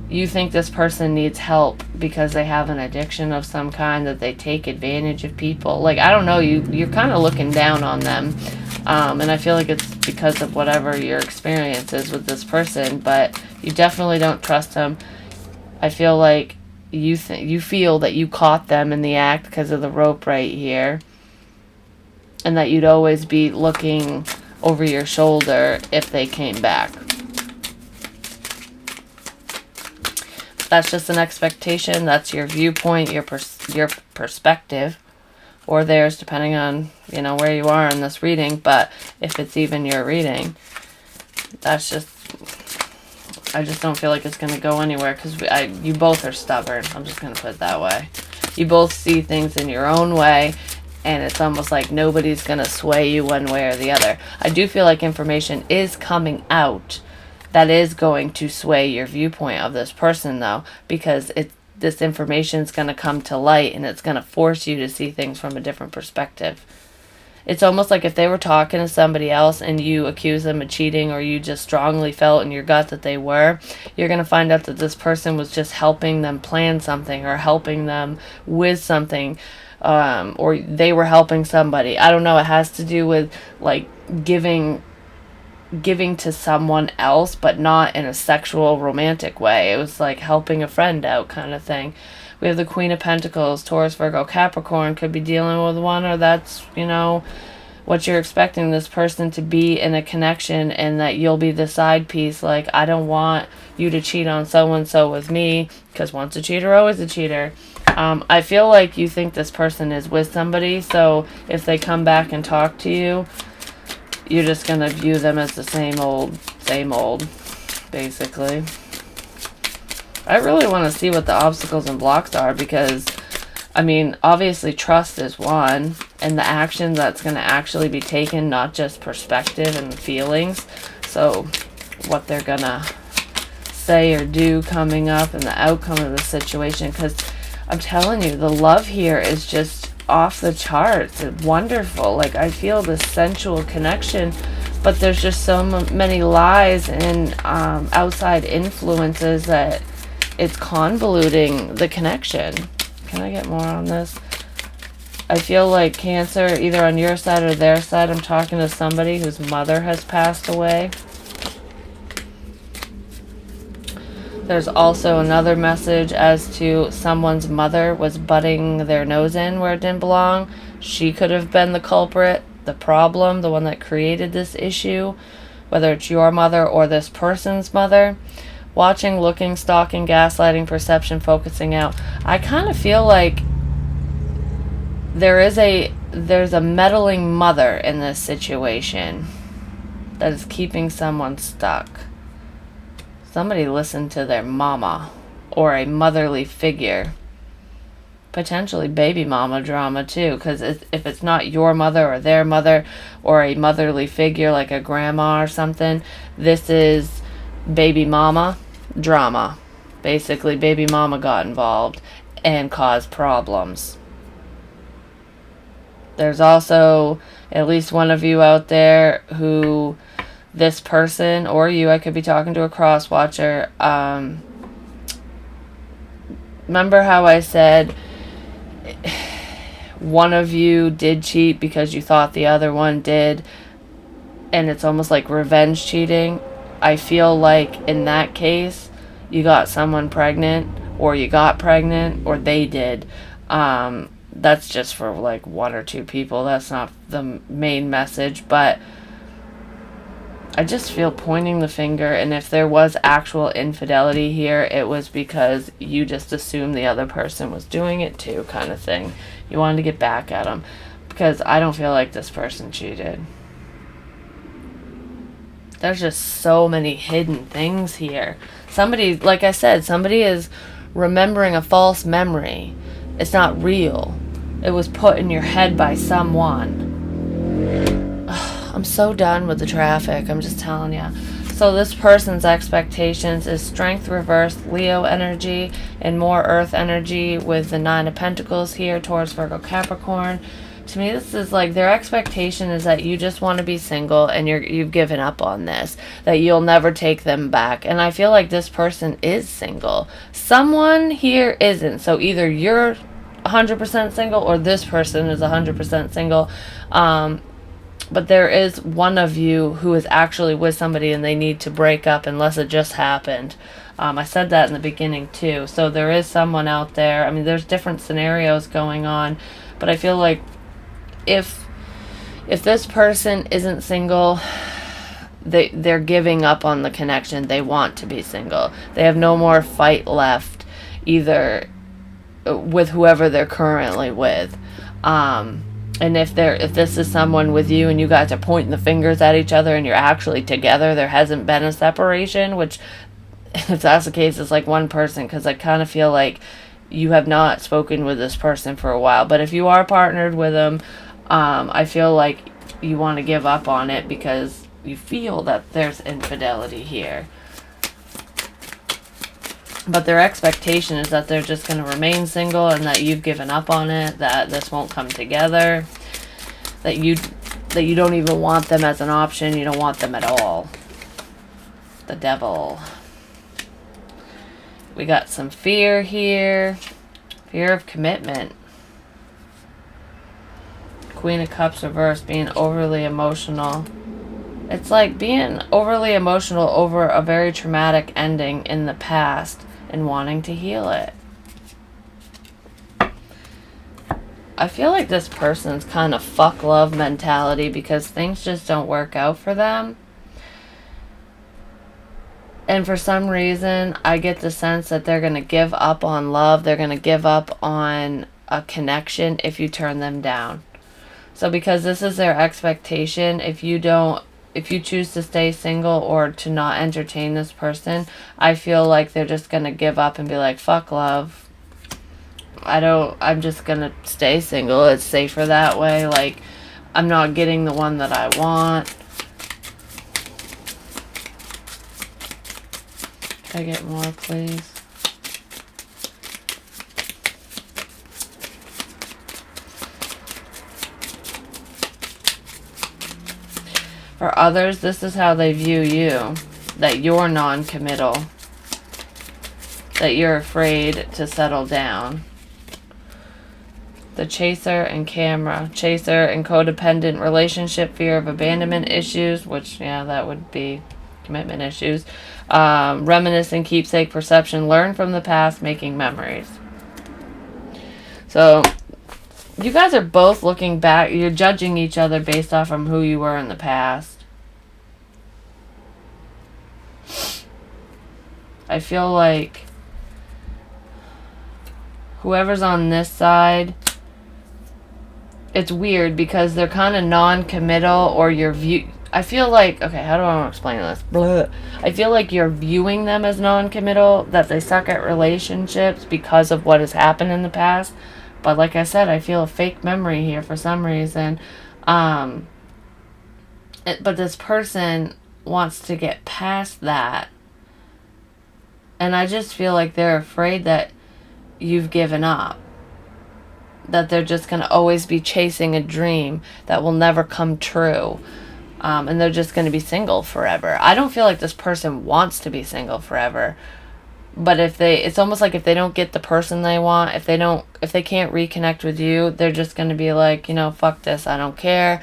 you think this person needs help because they have an addiction of some kind, that they take advantage of people. Like, I don't know, you're kind of looking down on them. And I feel like it's because of whatever your experience is with this person, but you definitely don't trust them. I feel like you feel that you caught them in the act because of the rope right here, and that you'd always be looking over your shoulder if they came back. That's just an expectation. That's your viewpoint, your perspective, or theirs, depending on, where you are in this reading. But if it's even your reading, that's just, I just don't feel like it's going to go anywhere, because you both are stubborn. I'm just going to put it that way. You both see things in your own way, and it's almost like nobody's going to sway you one way or the other. I do feel like information is coming out that is going to sway your viewpoint of this person, though, because this information is going to come to light, and it's going to force you to see things from a different perspective. It's almost like if they were talking to somebody else and you accuse them of cheating, or you just strongly felt in your gut that they were, you're going to find out that this person was just helping them plan something, or helping them with something, or they were helping somebody. I don't know. It has to do with, like, giving to someone else, but not in a sexual romantic way. It was like helping a friend out kind of thing. We have the Queen of Pentacles, Taurus, Virgo, Capricorn. Could be dealing with one, or that's, what you're expecting this person to be in a connection, and that you'll be the side piece. Like, I don't want you to cheat on so-and-so with me, because once a cheater, always a cheater. I feel like you think this person is with somebody, so if they come back and talk to you, you're just going to view them as the same old, basically. I really want to see what the obstacles and blocks are, because, obviously trust is one, and the action that's going to actually be taken, not just perspective and feelings. So what they're going to say or do coming up, and the outcome of the situation, because I'm telling you, the love here is just off the charts. It's wonderful. Like, I feel this sensual connection, but there's just so many lies and outside influences that it's convoluting the connection. Can I get more on this? I feel like Cancer, either on your side or their side, I'm talking to somebody whose mother has passed away. There's also another message as to someone's mother was butting their nose in where it didn't belong. She could have been the culprit, the problem, the one that created this issue, whether it's your mother or this person's mother. Watching, looking, stalking, gaslighting, perception, focusing out. I kind of feel like there's a meddling mother in this situation that is keeping someone stuck. Somebody listened to their mama, or a motherly figure. Potentially baby mama drama too, because if it's not your mother or their mother, or a motherly figure like a grandma or something, this is baby mama drama. Basically, baby mama got involved and caused problems. There's also at least one of you out there who, this person, or you, I could be talking to a cross watcher. Remember how I said one of you did cheat because you thought the other one did, and it's almost like revenge cheating? I feel like in that case, you got someone pregnant, or you got pregnant, or they did. That's just for like one or two people. That's not the main message, but I just feel pointing the finger, and if there was actual infidelity here, it was because you just assumed the other person was doing it too, kind of thing. You wanted to get back at them, because I don't feel like this person cheated. There's just so many hidden things here. Somebody, like I said, somebody is remembering a false memory. It's not real. It was put in your head by someone. I'm so done with the traffic, I'm just telling you. So this person's expectations is strength reversed, Leo energy, and more earth energy with the 9 of Pentacles here, Taurus, Virgo, Capricorn. to me, this is like their expectation is that you just want to be single and you've given up on this, that you'll never take them back. And I feel like this person is single. Someone here isn't. So either you're 100% single or this person is 100% single. But there is one of you who is actually with somebody and they need to break up unless it just happened. I said that in the beginning too. So there is someone out there. I mean, there's different scenarios going on, but I feel like if this person isn't single, they're giving up on the connection. They want to be single. They have no more fight left, either with whoever they're currently with. And if this is someone with you and you guys are pointing the fingers at each other and you're actually together, there hasn't been a separation, which if that's the case, it's like one person, because I kind of feel like you have not spoken with this person for a while. But if you are partnered with them, I feel like you want to give up on it because you feel that there's infidelity here. But their expectation is that they're just going to remain single and that you've given up on it, that this won't come together, that you don't even want them as an option, you don't want them at all. The devil. We got some fear here. Fear of commitment. Queen of Cups reversed, being overly emotional. It's like being overly emotional over a very traumatic ending in the past and wanting to heal it. I feel like this person's kind of fuck love mentality because things just don't work out for them. And for some reason, I get the sense that they're going to give up on love. They're going to give up on a connection if you turn them down. So because this is their expectation, if you choose to stay single or to not entertain this person, I feel like they're just going to give up and be like, fuck love. I'm just going to stay single. It's safer that way. Like, I'm not getting the one that I want. Can I get more, please? For others, this is how they view you. That you're non-committal. That you're afraid to settle down. The chaser and camera. Chaser and codependent relationship, fear of abandonment issues, which, yeah, that would be commitment issues. Reminiscing, keepsake, perception, learn from the past, making memories. So, you guys are both looking back. You're judging each other based off from who you were in the past. I feel like whoever's on this side, it's weird because they're kind of non-committal, or your view. I feel like, okay, how do I want to explain this? Blah. I feel like you're viewing them as non-committal, that they suck at relationships because of what has happened in the past. But like I said, I feel a fake memory here for some reason. But this person wants to get past that. And I just feel like they're afraid that you've given up. That they're just going to always be chasing a dream that will never come true. And they're just going to be single forever. I don't feel like this person wants to be single forever. But it's almost like if they don't get the person they want, if they can't reconnect with you, they're just going to be like, fuck this, I don't care.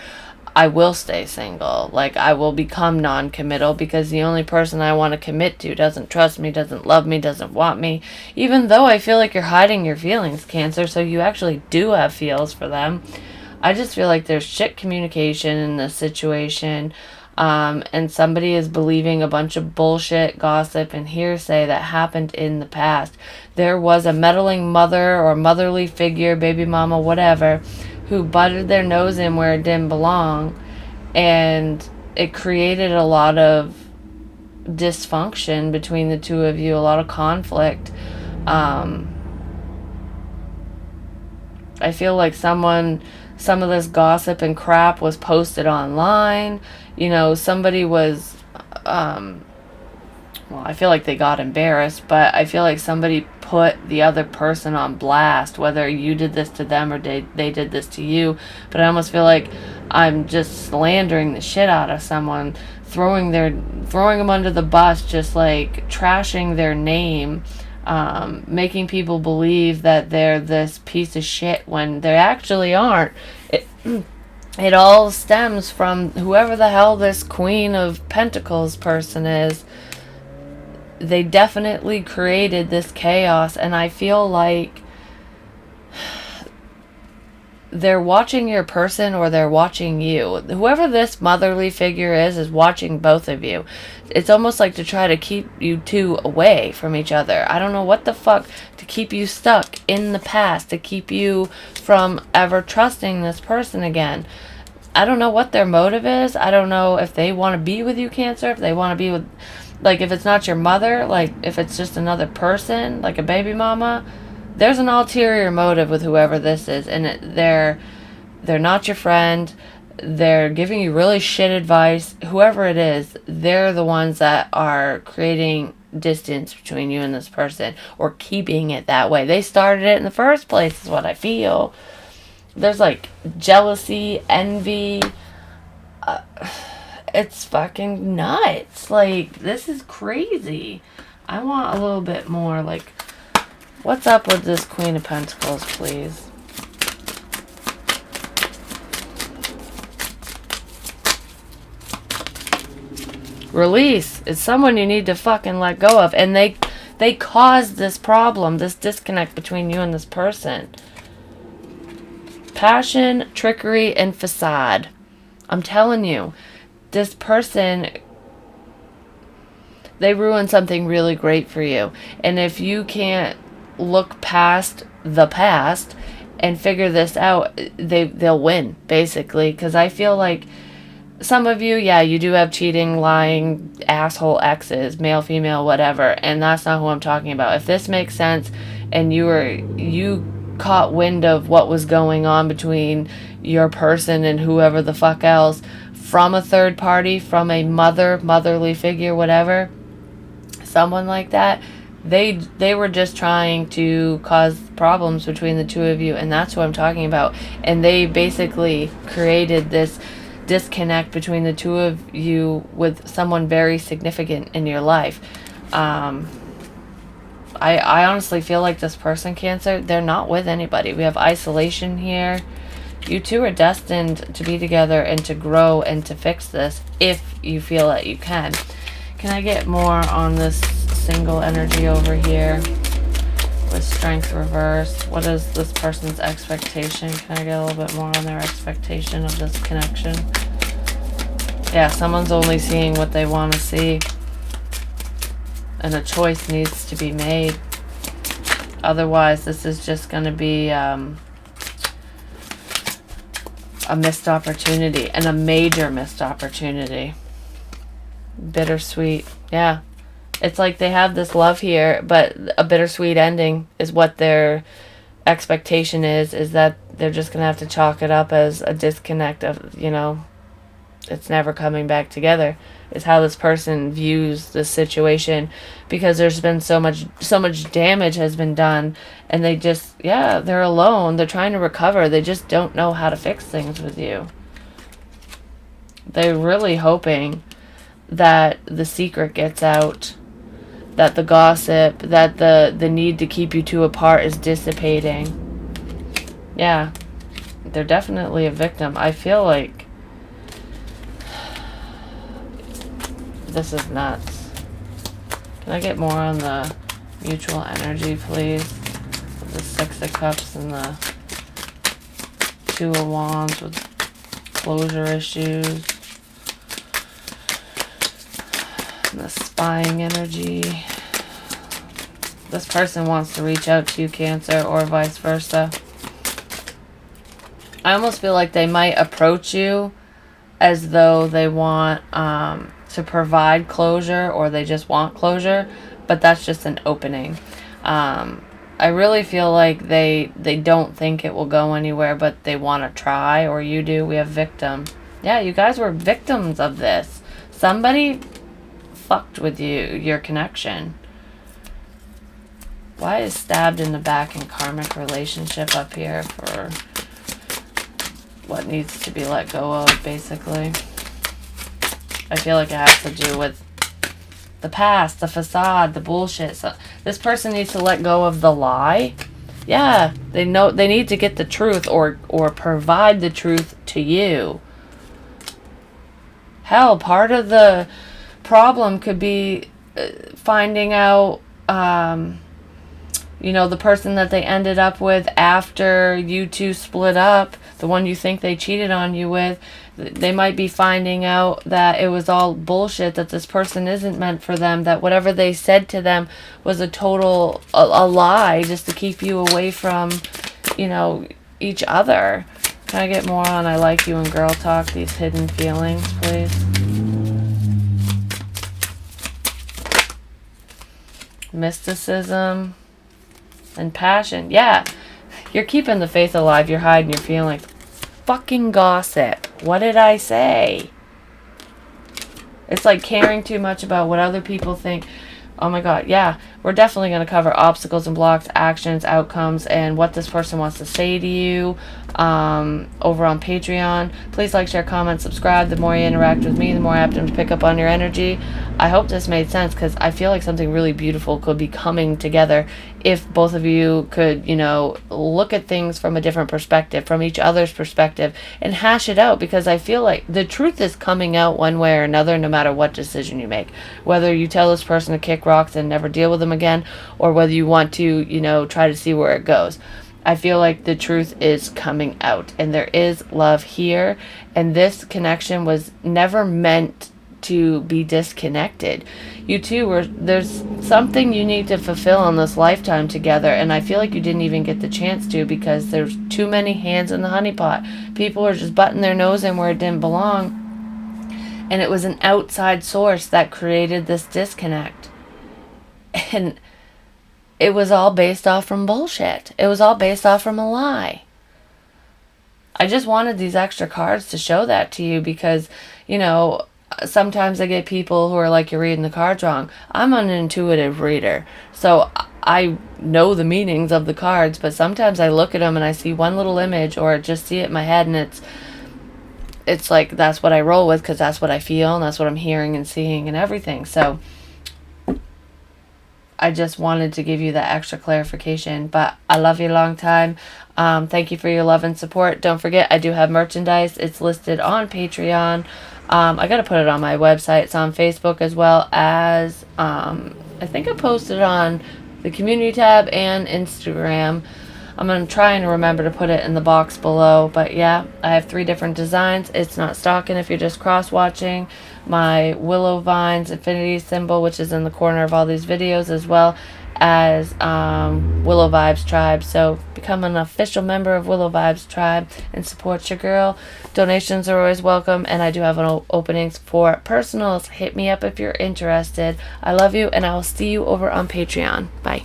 I will stay single. Like, I will become non-committal because the only person I want to commit to doesn't trust me, doesn't love me, doesn't want me. Even though I feel like you're hiding your feelings, Cancer, so you actually do have feels for them. I just feel like there's shit communication in this situation. And somebody is believing a bunch of bullshit, gossip, and hearsay that happened in the past. There was a meddling mother or motherly figure, baby mama, whatever, who butted their nose in where it didn't belong, and it created a lot of dysfunction between the two of you, a lot of conflict. I feel like some of this gossip and crap was posted online. Somebody was, well, I feel like they got embarrassed, but I feel like somebody put the other person on blast, whether you did this to them or they did this to you. But I almost feel like I'm just slandering the shit out of someone, throwing them under the bus, just like trashing their name, making people believe that they're this piece of shit when they actually aren't. It all stems from whoever the hell this Queen of Pentacles person is. They definitely created this chaos, and I feel like they're watching your person or they're watching you. Whoever this motherly figure is watching both of you. It's almost like to try to keep you two away from each other. I don't know what the fuck, to keep you stuck in the past, to keep you from ever trusting this person again. I don't know what their motive is. I don't know if they want to be with you, Cancer, if they want to be with, like, if it's not your mother, like, if it's just another person, like a baby mama. There's an ulterior motive with whoever this is, and they're not your friend. They're giving you really shit advice. Whoever it is, they're the ones that are creating distance between you and this person, or keeping it that way. They started it in the first place, is what I feel. There's like jealousy, envy. It's fucking nuts. Like, this is crazy. I want a little bit more, like, what's up with this Queen of Pentacles, please? Release. It's someone you need to fucking let go of. And they caused this problem, this disconnect between you and this person. Passion, trickery, and facade. I'm telling you, this person, they ruined something really great for you. And if you can't look past the past and figure this out, they'll win, basically. Because I feel like some of you, yeah, you do have cheating, lying, asshole exes, male, female, whatever, and that's not who I'm talking about. If this makes sense and you caught wind of what was going on between your person and whoever the fuck else from a third party, from a motherly figure, whatever, someone like that, they were just trying to cause problems between the two of you, and that's what I'm talking about. And they basically created this disconnect between the two of you with someone very significant in your life. I honestly feel like this person, Cancer, they're not with anybody. We have isolation here. You two are destined to be together and to grow and to fix this if you feel that you can. Can I get more on this single energy over here with strength reverse? What is this person's expectation? Can I get a little bit more on their expectation of this connection? Yeah, someone's only seeing what they want to see, and a choice needs to be made. Otherwise, this is just going to be a missed opportunity, and a major missed opportunity. Bittersweet. Yeah. It's like they have this love here, but a bittersweet ending is what their expectation is that they're just going to have to chalk it up as a disconnect of, it's never coming back together, is how this person views this situation, because there's been so much damage has been done, and they just, they're alone. They're trying to recover. They just don't know how to fix things with you. They're really hoping that the secret gets out, that the gossip, that the need to keep you two apart is dissipating. Yeah, they're definitely a victim. I feel like this is nuts. Can I get more on the mutual energy, please? With the Six of Cups and the Two of Wands with closure issues. And the spying energy. This person wants to reach out to you, Cancer, or vice versa. I almost feel like they might approach you as though they want to provide closure, or they just want closure, but that's just an opening. I really feel like they don't think it will go anywhere, but they want to try, or you do. We have victim. Yeah, you guys were victims of this. Somebody fucked with your connection. Why is stabbed in the back and karmic relationship up here for what needs to be let go of, basically? I feel like it has to do with the past, the facade, the bullshit. So this person needs to let go of the lie. Yeah, they know they need to get the truth or provide the truth to you. Hell, part of the problem could be finding out, the person that they ended up with after you two split up, the one you think they cheated on you with, they might be finding out that it was all bullshit, that this person isn't meant for them, that whatever they said to them was a lie just to keep you away from, each other. Can I get more on I like you and girl talk, these hidden feelings, please? Mysticism and passion. Yeah, you're keeping the faith alive. You're hiding your feelings. Fucking gossip. What did I say? It's like caring too much about what other people think. Oh my god, yeah. We're definitely going to cover obstacles and blocks, actions, outcomes, and what this person wants to say to you over on Patreon. Please like, share, comment, subscribe. The more you interact with me, the more apt I'm to pick up on your energy. I hope this made sense, because I feel like something really beautiful could be coming together if both of you could, look at things from a different perspective, from each other's perspective, and hash it out, because I feel like the truth is coming out one way or another, no matter what decision you make. Whether you tell this person to kick rocks and never deal with them again, or whether you want to, try to see where it goes. I feel like the truth is coming out, and there is love here, and this connection was never meant to be disconnected. You two there's something you need to fulfill in this lifetime together, and I feel like you didn't even get the chance to, because there's too many hands in the honeypot. People are just butting their nose in where it didn't belong, and it was an outside source that created this disconnect. And it was all based off from bullshit. It was all based off from a lie. I just wanted these extra cards to show that to you, because, sometimes I get people who are like, you're reading the cards wrong. I'm an intuitive reader, so I know the meanings of the cards, but sometimes I look at them and I see one little image, or just see it in my head, and it's like, that's what I roll with, because that's what I feel, and that's what I'm hearing and seeing and everything. So I just wanted to give you that extra clarification, but I love you long time. Thank you for your love and support. Don't forget, I do have merchandise. It's listed on Patreon. I got to put it on my website. It's on Facebook, as well as, I think I posted on the community tab and Instagram. I'm going to try and remember to put it in the box below. But yeah, I have 3 different designs. It's not stocking if you're just cross-watching. My Willow Vines infinity symbol, which is in the corner of all these videos, as well as Willow Vibes Tribe. So become an official member of Willow Vibes Tribe and support your girl. Donations are always welcome, and I do have an openings for personals. Hit me up if you're interested. I love you, and I will see you over on Patreon. Bye.